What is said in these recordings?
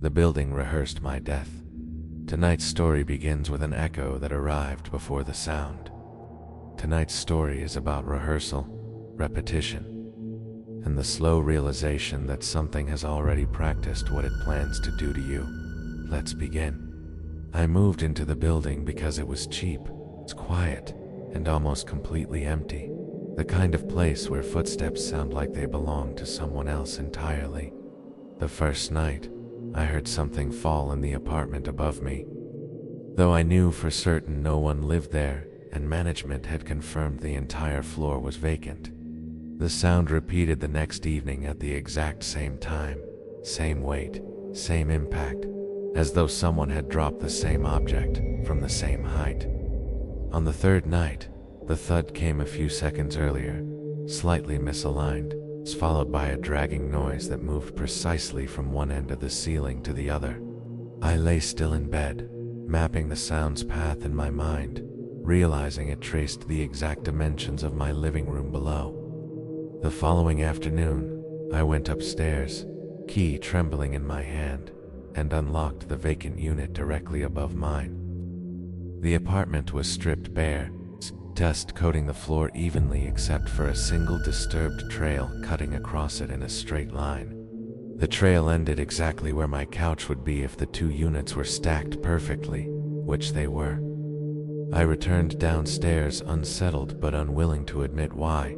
The building rehearsed my death. Tonight's story begins with an echo that arrived before the sound. Tonight's story is about rehearsal, repetition, and the slow realization that something has already practiced what it plans to do to you. Let's begin. I moved into the building because it was cheap, it's quiet, and almost completely empty. The kind of place where footsteps sound like they belong to someone else entirely. The first night, I heard something fall in the apartment above me. Though I knew for certain no one lived there, and management had confirmed the entire floor was vacant. The sound repeated the next evening at the exact same time, same weight, same impact, as though someone had dropped the same object from the same height. On the third night, the thud came a few seconds earlier, slightly misaligned, followed by a dragging noise that moved precisely from one end of the ceiling to the other. I lay still in bed, mapping the sound's path in my mind, realizing it traced the exact dimensions of my living room below. The following afternoon, I went upstairs, key trembling in my hand, and unlocked the vacant unit directly above mine. The apartment was stripped bare, dust coating the floor evenly except for a single disturbed trail cutting across it in a straight line. The trail ended exactly where my couch would be if the two units were stacked perfectly, which they were. I returned downstairs unsettled but unwilling to admit why,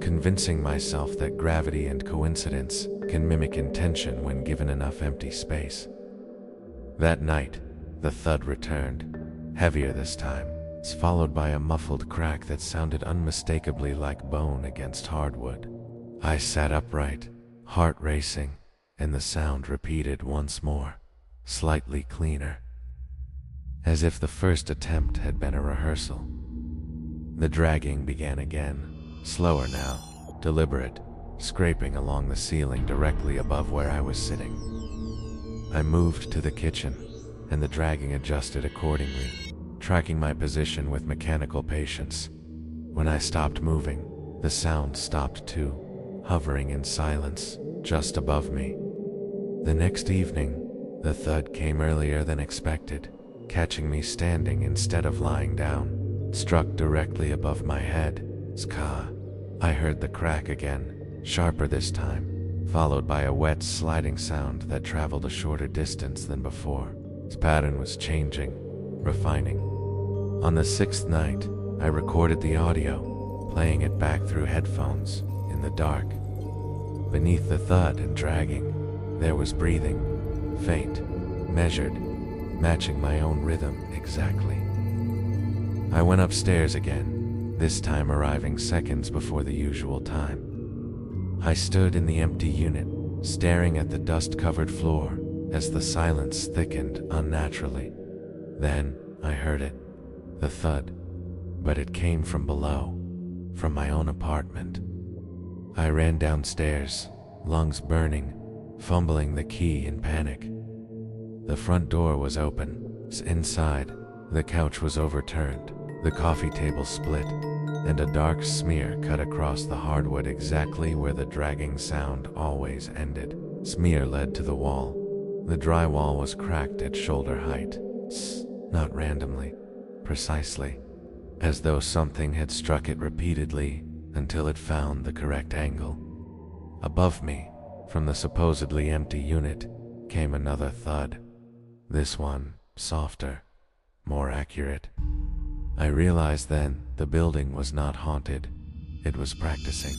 convincing myself that gravity and coincidence can mimic intention when given enough empty space. That night, the thud returned, heavier this time, followed by a muffled crack that sounded unmistakably like bone against hardwood. I sat upright, heart racing, and the sound repeated once more, slightly cleaner, as if the first attempt had been a rehearsal. The dragging began again, slower now, deliberate, scraping along the ceiling directly above where I was sitting. I moved to the kitchen, and the dragging adjusted accordingly, tracking my position with mechanical patience. When I stopped moving, the sound stopped too, hovering in silence, just above me. The next evening, the thud came earlier than expected, catching me standing instead of lying down, struck directly above my head. Ska. I heard the crack again, sharper this time, followed by a wet sliding sound that traveled a shorter distance than before. Its pattern was changing, refining. On the sixth night, I recorded the audio, playing it back through headphones, in the dark. Beneath the thud and dragging, there was breathing, faint, measured, matching my own rhythm exactly. I went upstairs again, this time arriving seconds before the usual time. I stood in the empty unit, staring at the dust-covered floor as the silence thickened unnaturally. Then I heard it, the thud, but it came from below, from my own apartment. I ran downstairs, lungs burning, fumbling the key in panic. The front door was open. Inside, the couch was overturned, the coffee table split, and a dark smear cut across the hardwood exactly where the dragging sound always ended. Smear led to the wall. The drywall was cracked at shoulder height, not randomly, precisely, as though something had struck it repeatedly until it found the correct angle. Above me, from the supposedly empty unit, came another thud. This one, softer, more accurate. I realized then the building was not haunted, it was practicing.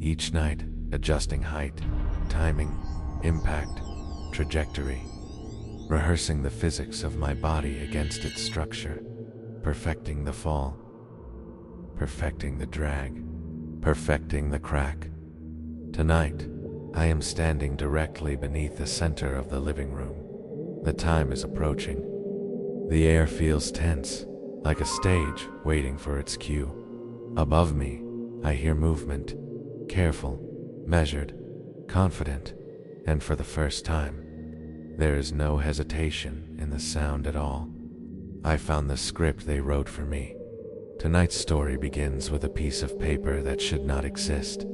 Each night, adjusting height, timing, impact, trajectory, rehearsing the physics of my body against its structure, perfecting the fall, perfecting the drag, perfecting the crack. Tonight, I am standing directly beneath the center of the living room. The time is approaching. The air feels tense, like a stage waiting for its cue. Above me, I hear movement, careful, measured, confident, and for the first time, there is no hesitation in the sound at all. I found the script they wrote for me. Tonight's story begins with a piece of paper that should not exist.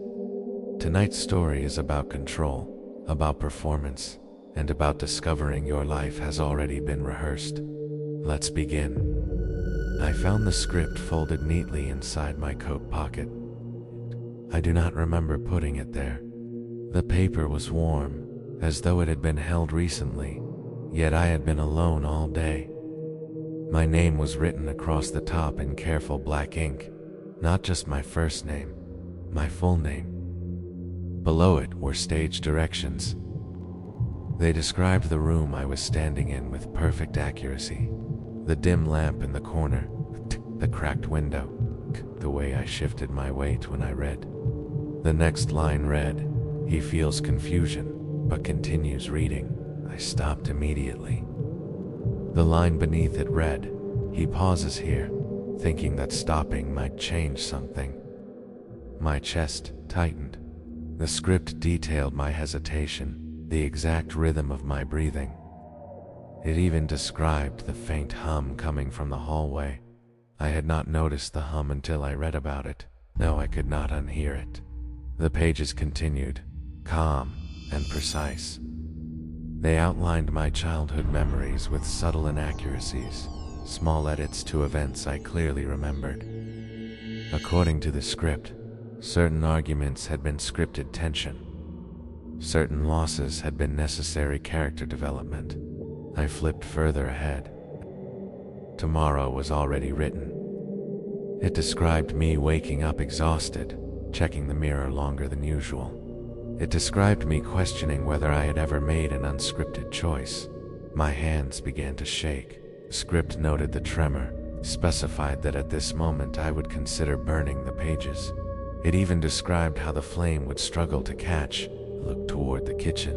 Tonight's story is about control, about performance, and about discovering your life has already been rehearsed. Let's begin. I found the script folded neatly inside my coat pocket. I do not remember putting it there. The paper was warm, as though it had been held recently, yet I had been alone all day. My name was written across the top in careful black ink, not just my first name, my full name. Below it were stage directions. They described the room I was standing in with perfect accuracy. The dim lamp in the corner, the cracked window, the way I shifted my weight when I read. The next line read, "He feels confusion, but continues reading." I stopped immediately. The line beneath it read, "He pauses here, thinking that stopping might change something." My chest tightened. The script detailed my hesitation, the exact rhythm of my breathing. It even described the faint hum coming from the hallway. I had not noticed the hum until I read about it. No, I could not unhear it. The pages continued, calm and precise. They outlined my childhood memories with subtle inaccuracies, small edits to events I clearly remembered. According to the script, certain arguments had been scripted tension. Certain losses had been necessary character development. I flipped further ahead. Tomorrow was already written. It described me waking up exhausted, checking the mirror longer than usual. It described me questioning whether I had ever made an unscripted choice. My hands began to shake. Script noted the tremor, specified that at this moment I would consider burning the pages. It even described how the flame would struggle to catch, look toward the kitchen.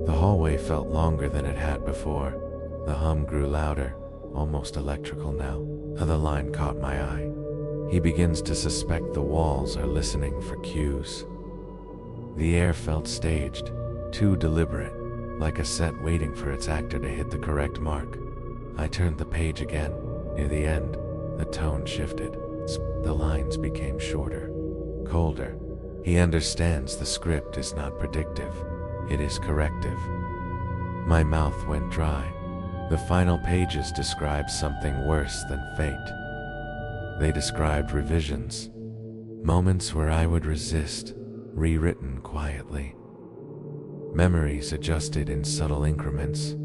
The hallway felt longer than it had before. The hum grew louder, almost electrical now. Another line caught my eye. He begins to suspect the walls are listening for cues. The air felt staged, too deliberate, like a set waiting for its actor to hit the correct mark. I turned the page again. Near the end, the tone shifted. The lines became shorter, colder. He understands the script is not predictive, it is corrective. My mouth went dry. The final pages described something worse than fate. They described revisions, moments where I would resist, rewritten quietly. Memories adjusted in subtle increments.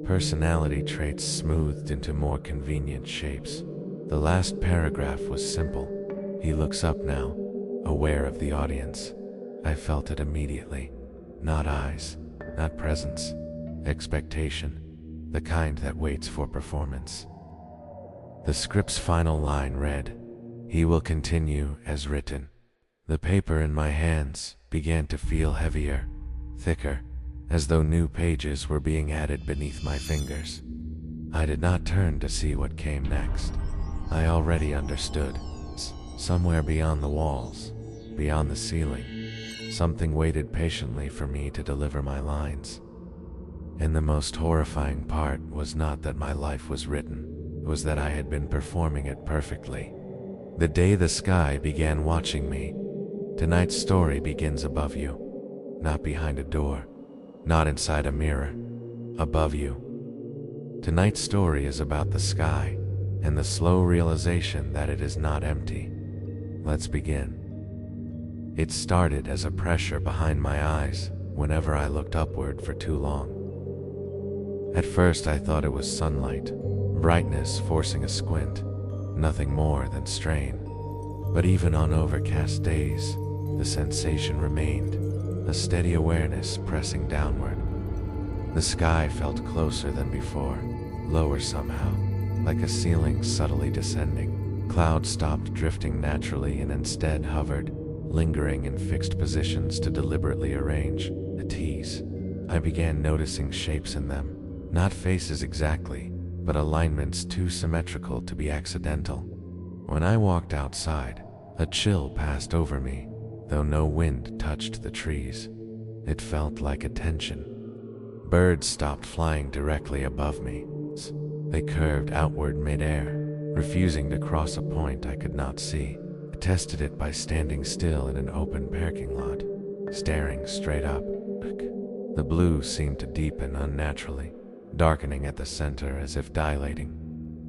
Personality traits smoothed into more convenient shapes. The last paragraph was simple. He looks up now, aware of the audience. I felt it immediately. Not eyes, not presence, expectation, the kind that waits for performance. The script's final line read, "He will continue as written." The paper in my hands began to feel heavier, thicker, as though new pages were being added beneath my fingers. I did not turn to see what came next. I already understood. Somewhere beyond the walls, beyond the ceiling, something waited patiently for me to deliver my lines. And the most horrifying part was not that my life was written, it was that I had been performing it perfectly. The day the sky began watching me. Tonight's story begins above you, not behind a door, not inside a mirror, above you. Tonight's story is about the sky and the slow realization that it is not empty. Let's begin. It started as a pressure behind my eyes whenever I looked upward for too long. At first I thought it was sunlight, brightness forcing a squint, nothing more than strain. But even on overcast days, the sensation remained, a steady awareness pressing downward. The sky felt closer than before, lower somehow, like a ceiling subtly descending. Clouds stopped drifting naturally and instead hovered, lingering in fixed positions to deliberately arrange, a tease. I began noticing shapes in them, not faces exactly, but alignments too symmetrical to be accidental. When I walked outside, a chill passed over me, though no wind touched the trees. It felt like a tension. Birds stopped flying directly above me. They curved outward mid-air, refusing to cross a point I could not see. I tested it by standing still in an open parking lot, staring straight up. The blue seemed to deepen unnaturally, darkening at the center as if dilating.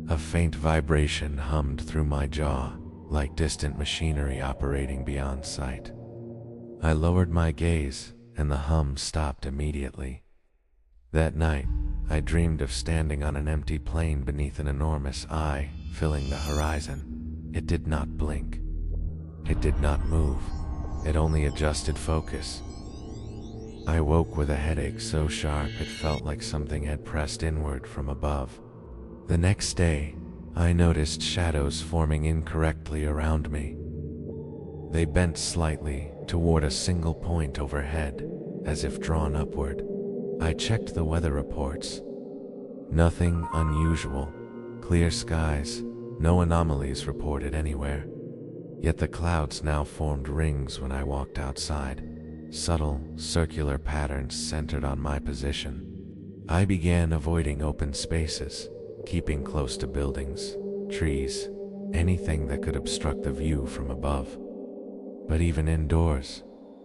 A faint vibration hummed through my jaw, like distant machinery operating beyond sight. I lowered my gaze, and the hum stopped immediately. That night, I dreamed of standing on an empty plain beneath an enormous eye, filling the horizon. It did not blink. It did not move. It only adjusted focus. I woke with a headache so sharp it felt like something had pressed inward from above. The next day, I noticed shadows forming incorrectly around me. They bent slightly toward a single point overhead, as if drawn upward. I checked the weather reports. Nothing unusual. Clear skies, no anomalies reported anywhere. Yet the clouds now formed rings when I walked outside. Subtle, circular patterns centered on my position. I began avoiding open spaces, keeping close to buildings, trees, anything that could obstruct the view from above. But even indoors,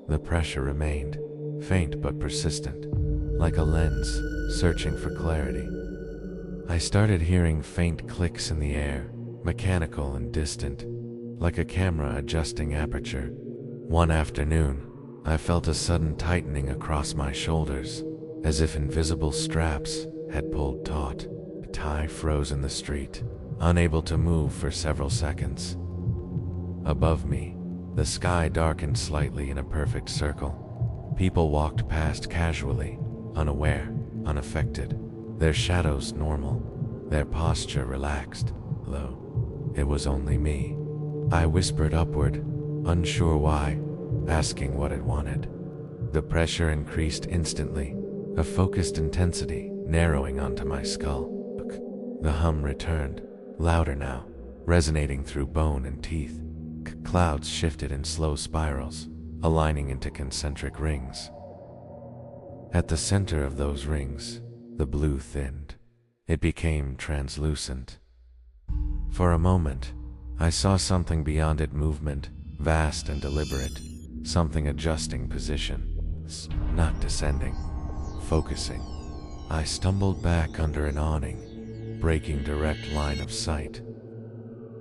the pressure remained, faint but persistent, like a lens searching for clarity. I started hearing faint clicks in the air, mechanical and distant, like a camera adjusting aperture. One afternoon, I felt a sudden tightening across my shoulders, as if invisible straps had pulled taut. A tie froze in the street, unable to move for several seconds. Above me, the sky darkened slightly in a perfect circle. People walked past casually, unaware, unaffected, their shadows normal, their posture relaxed. Lo, it was only me. I whispered upward, unsure why, asking what it wanted. The pressure increased instantly, a focused intensity narrowing onto my skull. The hum returned, louder now, resonating through bone and teeth. Clouds shifted in slow spirals, aligning into concentric rings. At the center of those rings, the blue thinned. It became translucent. For a moment, I saw something beyond it movement, vast and deliberate, something adjusting position, not descending, focusing. I stumbled back under an awning, breaking direct line of sight.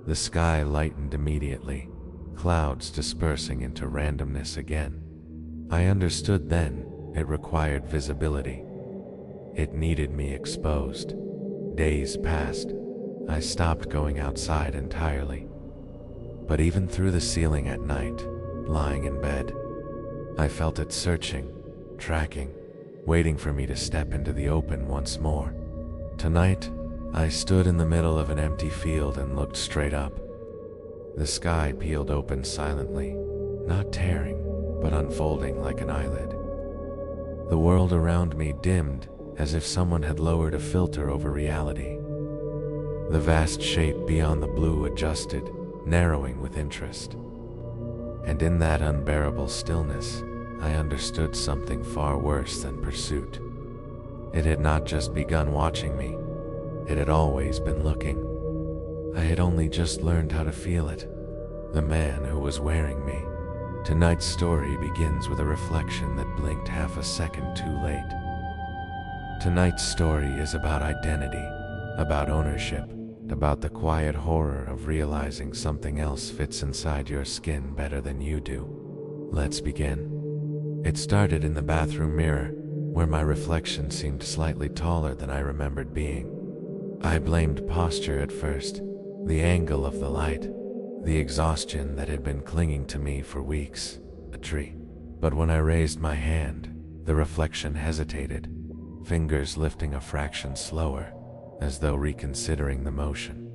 The sky lightened immediately, clouds dispersing into randomness again. I understood then it required visibility. It needed me exposed. Days passed. I stopped going outside entirely. But even through the ceiling at night, lying in bed, I felt it searching, tracking, waiting for me to step into the open once more. Tonight, I stood in the middle of an empty field and looked straight up. The sky peeled open silently, not tearing, but unfolding like an eyelid. The world around me dimmed, as if someone had lowered a filter over reality. The vast shape beyond the blue adjusted, narrowing with interest. And in that unbearable stillness, I understood something far worse than pursuit. It had not just begun watching me, it had always been looking. I had only just learned how to feel it. The man who was wearing me. Tonight's story begins with a reflection that blinked half a second too late. Tonight's story is about identity, about ownership, about the quiet horror of realizing something else fits inside your skin better than you do. Let's begin. It started in the bathroom mirror, where my reflection seemed slightly taller than I remembered being. I blamed posture at first, the angle of the light, the exhaustion that had been clinging to me for weeks, a tree. But when I raised my hand, the reflection hesitated, fingers lifting a fraction slower, as though reconsidering the motion.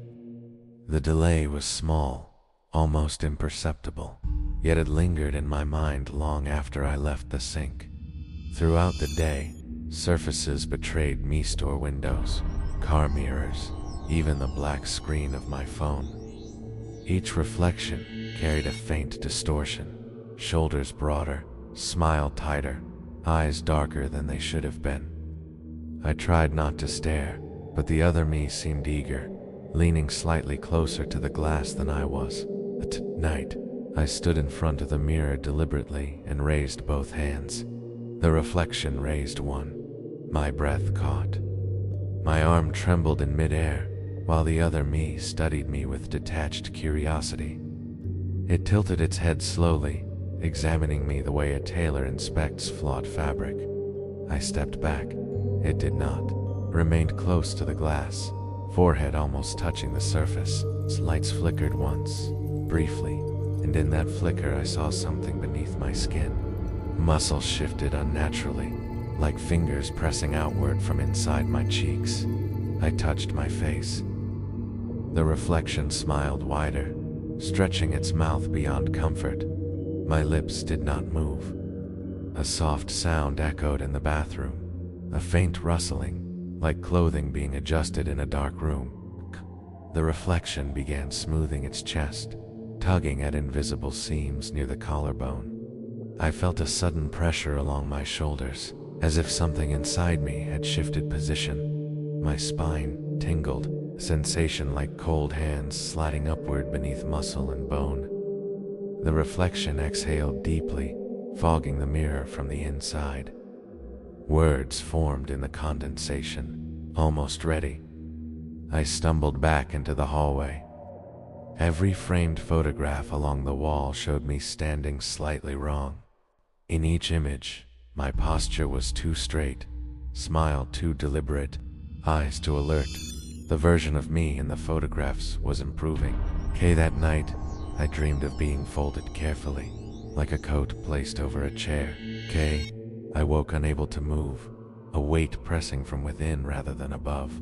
The delay was small, almost imperceptible, yet it lingered in my mind long after I left the sink. Throughout the day, surfaces betrayed me: store windows, car mirrors, even the black screen of my phone. Each reflection carried a faint distortion, shoulders broader, smile tighter, eyes darker than they should have been. I tried not to stare, but the other me seemed eager, leaning slightly closer to the glass than I was. At night, I stood in front of the mirror deliberately and raised both hands. The reflection raised one. My breath caught. My arm trembled in midair, while the other me studied me with detached curiosity. It tilted its head slowly, examining me the way a tailor inspects flawed fabric. I stepped back. It did not. Remained close to the glass, forehead almost touching the surface. Its lights flickered once, briefly, and in that flicker I saw something beneath my skin. Muscles shifted unnaturally, like fingers pressing outward from inside my cheeks. I touched my face. The reflection smiled wider, stretching its mouth beyond comfort. My lips did not move. A soft sound echoed in the bathroom, a faint rustling, like clothing being adjusted in a dark room. The reflection began smoothing its chest, tugging at invisible seams near the collarbone. I felt a sudden pressure along my shoulders, as if something inside me had shifted position. My spine tingled, a sensation like cold hands sliding upward beneath muscle and bone. The reflection exhaled deeply, fogging the mirror from the inside. Words formed in the condensation, almost ready. I stumbled back into the hallway. Every framed photograph along the wall showed me standing slightly wrong. In each image, my posture was too straight, smile too deliberate, eyes too alert. The version of me in the photographs was improving. That night, I dreamed of being folded carefully, like a coat placed over a chair. I woke unable to move, a weight pressing from within rather than above.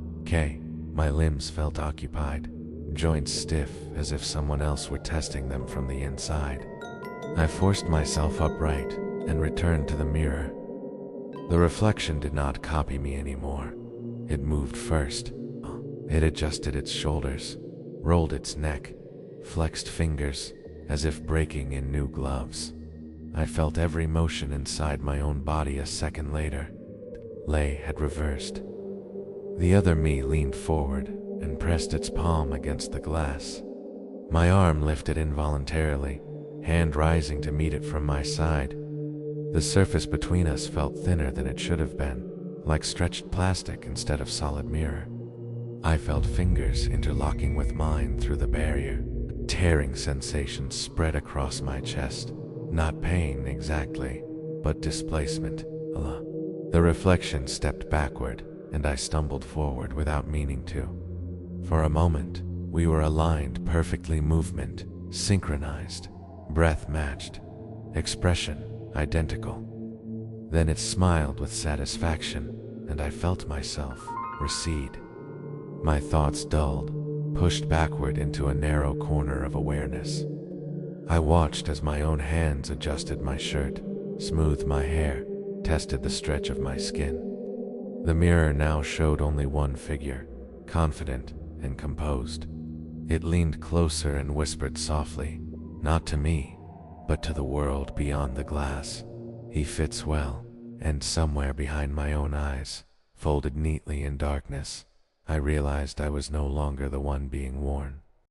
My limbs felt occupied, joints stiff as if someone else were testing them from the inside. I forced myself upright and returned to the mirror. The reflection did not copy me anymore. It moved first. It adjusted its shoulders, rolled its neck, flexed fingers, as if breaking in new gloves. I felt every motion inside my own body a second later. Lay had reversed. The other me leaned forward and pressed its palm against the glass. My arm lifted involuntarily, hand rising to meet it from my side. The surface between us felt thinner than it should have been, like stretched plastic instead of solid mirror. I felt fingers interlocking with mine through the barrier. A tearing sensation spread across my chest. Not pain exactly, but displacement. The reflection stepped backward, and I stumbled forward without meaning to. For a moment, we were aligned perfectly, movement synchronized, breath matched, expression identical. Then it smiled with satisfaction, and I felt myself recede. My thoughts dulled, pushed backward into a narrow corner of awareness. I watched as my own hands adjusted my shirt, smoothed my hair, tested the stretch of my skin. The mirror now showed only one figure, confident and composed. It leaned closer and whispered softly, not to me, but to the world beyond the glass. He fits well, and somewhere behind my own eyes, folded neatly in darkness, I realized I was no longer the one being worn.